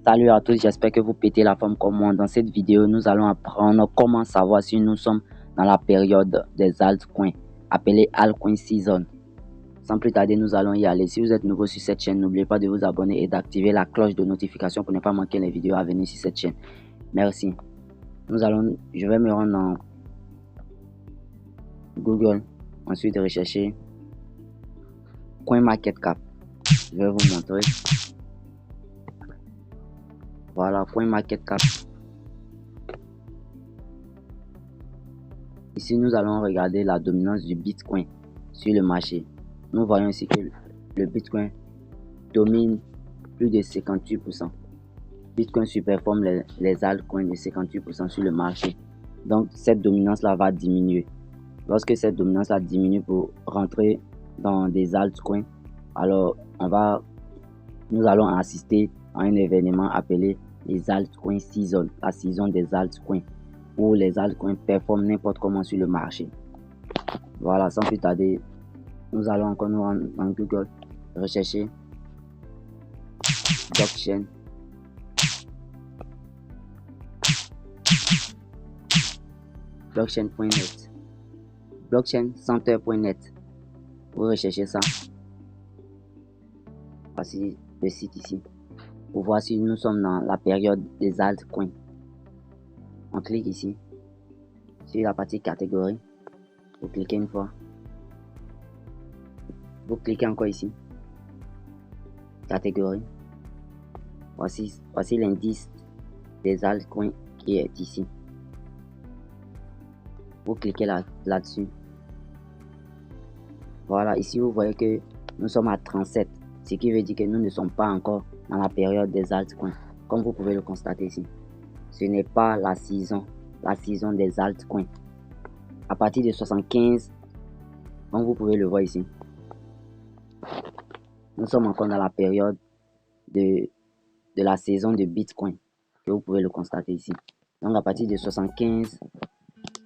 Salut à tous, j'espère que vous pétez la forme comme moi. Dans cette vidéo, nous allons apprendre comment savoir si nous sommes dans la période des altcoins, appelée altcoin season. Sans plus tarder, nous allons y aller. Si vous êtes nouveau sur cette chaîne, n'oubliez pas de vous abonner et d'activer la cloche de notification pour ne pas manquer les vidéos à venir sur cette chaîne. Merci. Je vais me rendre dans Google, ensuite rechercher CoinMarketCap. Je vais vous montrer. Voilà, CoinMarketCap. Ici, nous allons regarder la dominance du Bitcoin sur le marché. Nous voyons ici que le Bitcoin domine plus de 58%. Bitcoin surperforme les altcoins de 58% sur le marché. Donc, cette dominance-là va diminuer. Lorsque cette dominance-là diminue pour rentrer dans des altcoins, alors nous allons assister à un événement appelé les altcoins season, la saison des altcoins, où les altcoins performent n'importe comment sur le marché. Voilà, sans plus tarder, nous allons encore nous rendre dans Google, rechercher blockchain. Blockchain.net, blockchaincenter.net. Vous recherchez ça. Voici le site ici. Pour voir si nous sommes dans la période des altcoins. On clique ici sur la partie catégorie. Vous cliquez une fois. Vous cliquez encore ici. Catégorie. Voici l'indice des altcoins qui est ici. Vous cliquez là-dessus. Voilà, ici vous voyez que nous sommes à 37. Ce qui veut dire que nous ne sommes pas encore dans la période des altcoins. Comme vous pouvez le constater ici. Ce n'est pas la saison des altcoins. À partir de 75, comme vous pouvez le voir ici, nous sommes encore dans la période de la saison de Bitcoin, que vous pouvez le constater ici. Donc à partir de 75,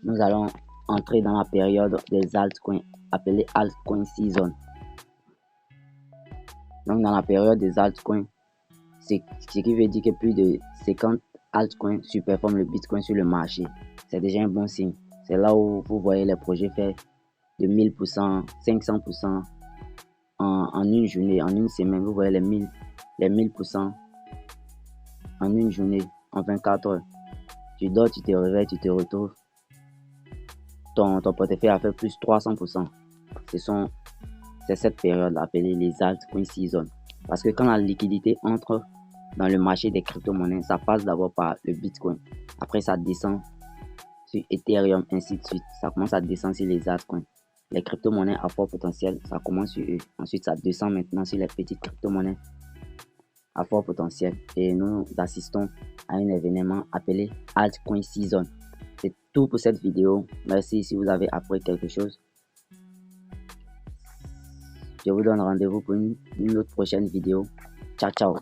nous allons entrer dans la période des altcoins, appelée altcoin season. Donc dans la période des altcoins, ce qui veut dire que plus de 50 altcoins surperforment le Bitcoin sur le marché. C'est déjà un bon signe. C'est là où vous voyez les projets faire de 1000%, 500% en une journée, en une semaine. Vous voyez les 1000% en une journée, en 24 heures. Tu dors, tu te réveilles, tu te retrouves. Ton portefeuille a fait plus 300%. C'est cette période appelée les altcoin season. Parce que quand la liquidité entre dans le marché des crypto-monnaies, ça passe d'abord par le Bitcoin. Après, ça descend sur Ethereum, ainsi de suite. Ça commence à descendre sur les altcoins. Les crypto-monnaies à fort potentiel, ça commence sur eux. Ensuite, ça descend maintenant sur les petites crypto-monnaies à fort potentiel. Et nous assistons à un événement appelé altcoin season. C'est tout pour cette vidéo. Merci si vous avez appris quelque chose. Je vous donne rendez-vous pour une autre prochaine vidéo. Ciao, ciao.